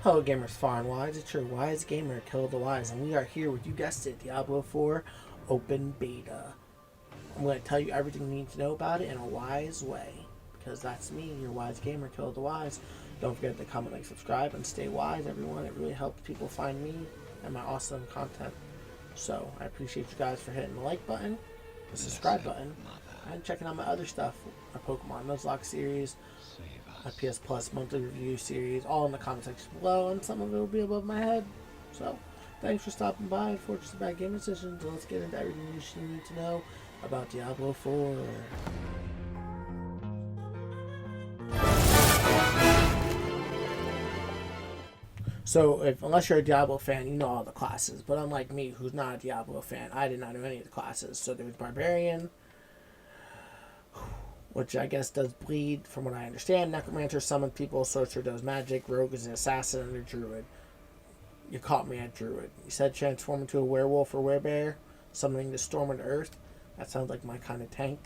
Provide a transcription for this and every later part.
Hello gamers far and wide, it's your Wise Gamer, Kill the Wise, and we are here with, you guessed it, Diablo 4 Open Beta. I'm going to tell you everything you need to know about it in a wise way, because that's me, your Wise Gamer, Kill the Wise. Don't forget to comment, like, subscribe, and stay wise, everyone. It really helps people find me and my awesome content. So, I appreciate you guys for hitting the like button, the subscribe button, and checking out my other stuff, my Pokemon Nuzlocke series, my PS Plus monthly review series, all in the comment section below, and some of it will be above my head. So, thanks for stopping by for just a bad game decisions. So let's get into everything you should need to know about Diablo 4. So, unless you're a Diablo fan, you know all the classes. But unlike me, who's not a Diablo fan, I did not know any of the classes. So there's Barbarian, which I guess does bleed, from what I understand. Necromancer summons people, Sorcerer does magic, Rogue is an assassin, and a Druid. You caught me at Druid. You said transform into a werewolf or werebear, summoning the storm and earth. That sounds like my kind of tank,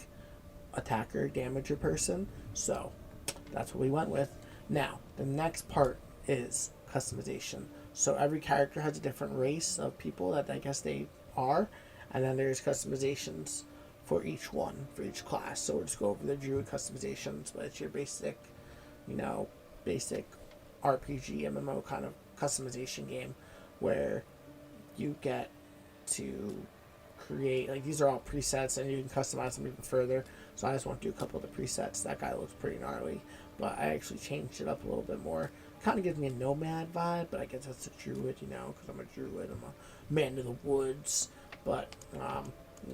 attacker, damager person. So, that's what we went with. Now, the next part is customization. So every character has a different race of people that I guess they are, and then there's customizations for each one, for each class. So we'll just go over the Druid customizations, but it's your basic, basic RPG, MMO kind of customization game where you get to create, like, these are all presets and you can customize them even further. So I just want to do a couple of the presets. That guy looks pretty gnarly, but I actually changed it up a little bit more. Kind of gives me a nomad vibe, but I guess that's a druid, because I'm a druid. I'm a man of the woods. But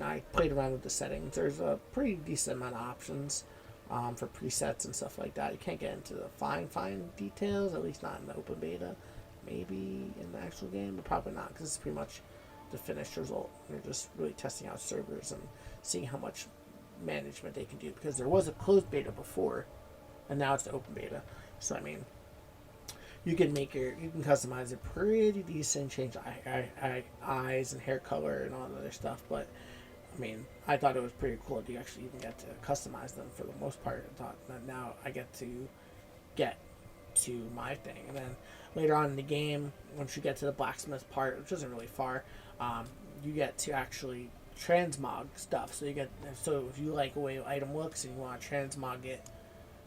I played around with the settings. There's a pretty decent amount of options for presets and stuff like that. You can't get into the fine details, at least not in the open beta. Maybe in the actual game, but probably not, because it's pretty much the finished result. They're just really testing out servers and seeing how much management they can do, because there was a closed beta before, and now it's the open beta. So I mean, you can customize it pretty decent, change eyes and hair color and all the other stuff. But I mean, I thought it was pretty cool that you actually even get to customize them for the most part. I thought that now I get to my thing. And then later on in the game, once you get to the blacksmith part, which isn't really far, you get to actually transmog stuff. So if you like the way an item looks and you want to transmog it,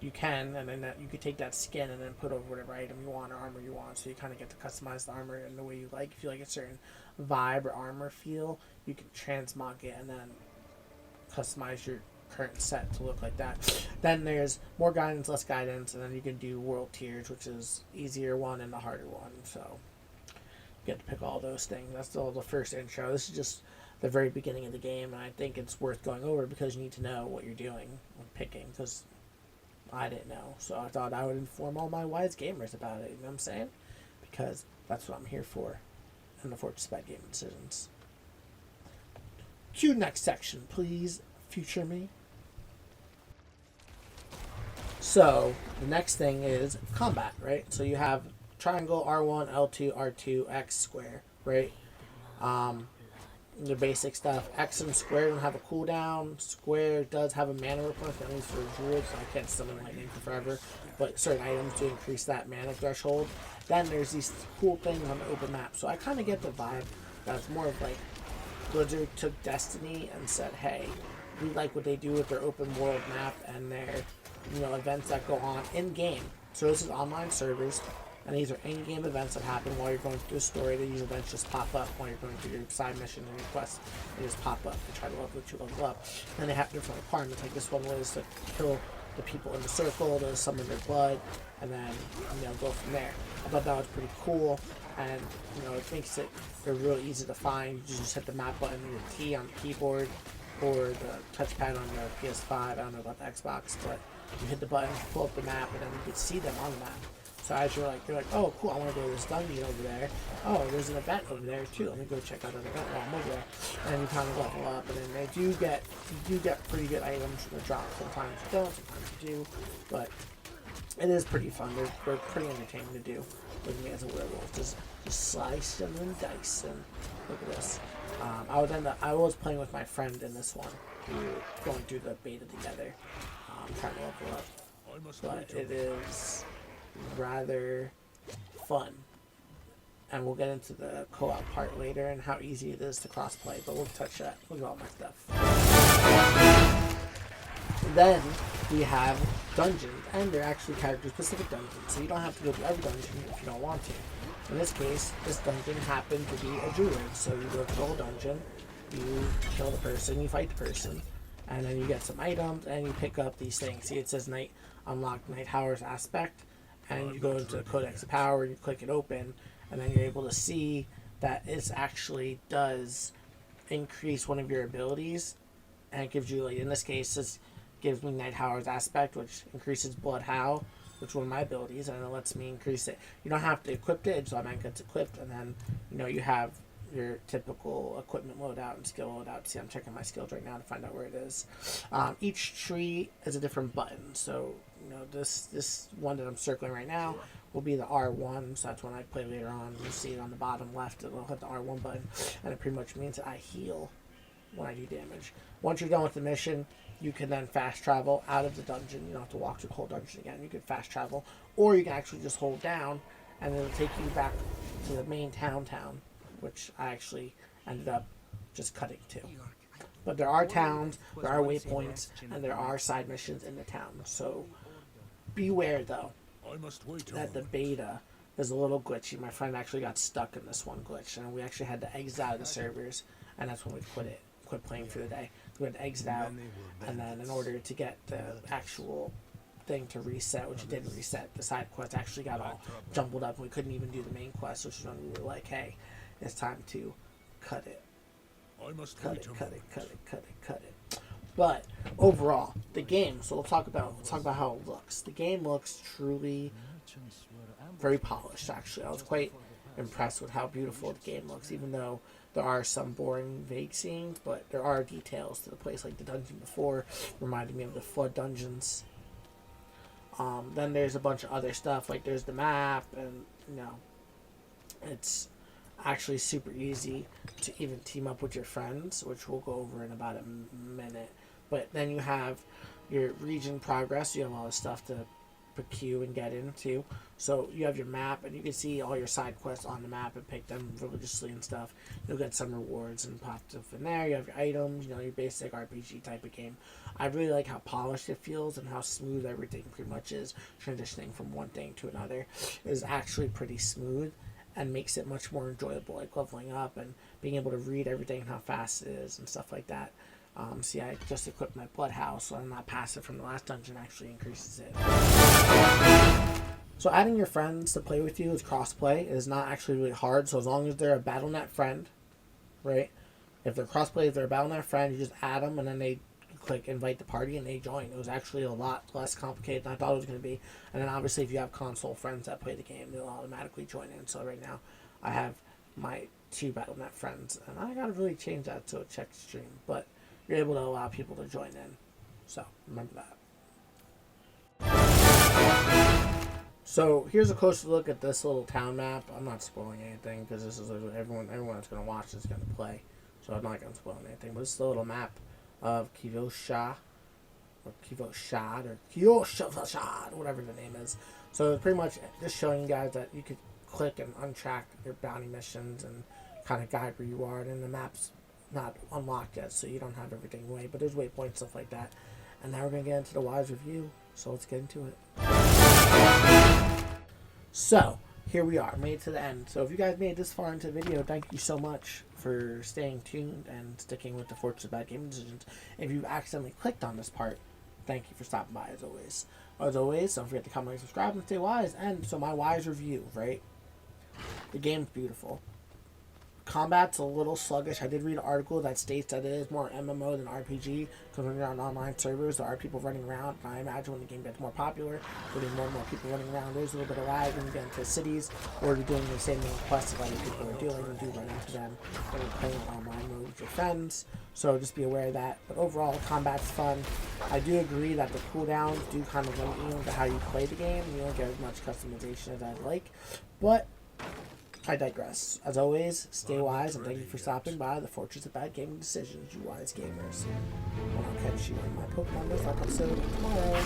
you can, and then you could take that skin and then put over whatever item you want or armor you want. So you kind of get to customize the armor in the way you like. If you like a certain vibe or armor feel, you can transmog it and then customize your current set to look like that. Then there's more guidance, less guidance, and then you can do world tiers, which is easier one and the harder one. So you get to pick all those things. That's all the first intro. This is just the very beginning of the game, and I think it's worth going over because you need to know what you're doing when picking, because I didn't know. So I thought I would inform all my wise gamers about it, you know what I'm saying? Because that's what I'm here for in the Fortress Bad Game Decisions. Cue next section, please, future me. So, the next thing is combat, right? So you have triangle, R1, L2, R2, X, square, right? The basic stuff. X and square don't have a cooldown. Square does have a mana replenishment, at least for druids, so I can't summon lightning for forever. But certain items do increase that mana threshold. Then there's these cool things on the open map. So I kind of get the vibe that it's more of like Blizzard took Destiny and said, hey, we like what they do with their open world map and their events that go on in game. So this is online servers, and these are in-game events that happen while you're going through the story. These events just pop up while you're going through your side mission and your quests. They just pop up to try to level you level up. And they have different requirements. Like this one was to kill the people in the circle, to summon their blood, and then go from there. I thought that was pretty cool, and it makes it real easy to find. You just hit the map button with your T on the keyboard or the touchpad on the PS5. I don't know about the Xbox, but you hit the button, pull up the map, and then you can see them on the map. So as you're like, oh cool, I want to go to this dungeon over there. Oh, there's an event over there too. Let me go check out that event while I'm over there. And then you kind of level up, and then you do get pretty good items from the drop. Sometimes you don't, sometimes you do, but it is pretty fun. They're pretty entertaining to do with me as a werewolf. Just slice them and dice, and look at this. I was playing with my friend in this one. We were going through the beta together, trying to level up. But it is rather fun And we'll get into the co-op part later and how easy it is to cross-play, but we'll touch that. Look at all my stuff. Then we have dungeons, and they're actually character-specific dungeons, so you don't have to go through every dungeon if you don't want to. In this case, this dungeon happened to be a druid, so you go through the whole dungeon, you kill the person, you fight the person, and then you get some items, and you pick up these things. See, it says Night Unlock Night Hours Aspect, and you go into the Codex of Power, you click it open, and then you're able to see that it actually does increase one of your abilities, and it gives you, like in this case, this gives me Night Hours Aspect, which increases Blood Howl, which is one of my abilities, and it lets me increase it. You don't have to equip it, so it gets equipped, and then you have your typical equipment loadout and skill loadout. See, I'm checking my skills right now to find out where it is. Each tree is a different button, so this one that I'm circling right now will be the R1, so that's when I play later on. You see it on the bottom left, it'll hit the R1 button, and it pretty much means that I heal when I do damage. Once you're done with the mission, you can then fast travel out of the dungeon. You don't have to walk through the whole dungeon again. You can fast travel, or you can actually just hold down, and it'll take you back to the main town, which I actually ended up just cutting to. But there are towns, there are waypoints, and there are side missions in the town. So beware, though, that the beta is a little glitchy. My friend actually got stuck in this one glitch, and we actually had to exit out of the servers, and that's when we quit playing for the day. We had to exit out, and then in order to get the actual thing to reset, which it didn't reset, the side quest actually got all jumbled up, and we couldn't even do the main quest, which is when we were like, hey, it's time to cut it. Cut it. But overall, the game, so we'll talk about how it looks. The game looks truly very polished, actually. I was quite impressed with how beautiful the game looks, even though there are some boring, vague scenes, but there are details to the place, like the dungeon before reminded me of the Flood dungeons. Then there's a bunch of other stuff, like there's the map, and it's actually super easy to even team up with your friends, which we'll go over in about a minute. But then you have your region progress. You have all this stuff to queue and get into. So you have your map, and you can see all your side quests on the map and pick them religiously and stuff. You'll get some rewards and pop stuff in there. You have your items, your basic RPG type of game. I really like how polished it feels and how smooth everything pretty much is. Transitioning from one thing to another is actually pretty smooth and makes it much more enjoyable, like leveling up and being able to read everything and how fast it is and stuff like that. See, I just equipped my Blood House, so I'm not passive from the last dungeon, actually increases it. So adding your friends to play with you is crossplay. It is not actually really hard, so as long as they're a Battle.net friend, right? If they're crossplay, if they're a Battle.net friend, you just add them, and then they click invite the party, and they join. It was actually a lot less complicated than I thought it was going to be. And then obviously, if you have console friends that play the game, they'll automatically join in. So right now, I have my 2 Battle.net friends, and I got to really change that to a check stream, but you're able to allow people to join in. So remember that. So here's a closer look at this little town map. I'm not spoiling anything because this is everyone that's going to watch this is going to play. So I'm not going to spoil anything. But this is the little map of Kivosha, or Kivoshad, or Kyoshad, whatever the name is. So it's pretty much just showing you guys that you could click and untrack your bounty missions and kind of guide where you are. And the map's not unlocked yet, so you don't have everything away, but there's waypoints, stuff like that. And now we're going to get into the Wise review, so let's get into it. So, here we are, made it to the end. So if you guys made it this far into the video, thank you so much for staying tuned and sticking with the Fortress of Bad Game Decisions. If you accidentally clicked on this part, thank you for stopping by, as always. As always, don't forget to comment, like, subscribe, and stay wise. And so my Wise review, right? The game's beautiful. Combat's a little sluggish. I did read an article that states that it is more MMO than RPG, because when you're on online servers, there are people running around. And I imagine when the game gets more popular, there'll be more and more people running around. There's a little bit of lag when you get into cities, or you're doing the same main quests that other people are doing. You do run into them when you're playing online mode with your friends. So just be aware of that. But overall, the combat's fun. I do agree that the cooldowns do kind of limit you into how you play the game. You don't get as much customization as I'd like. But I digress. As always, stay wise, and thank you for stopping by the Fortress of Bad Gaming Decisions, you wise gamers. And I'll catch you in my Pokemon List episode tomorrow.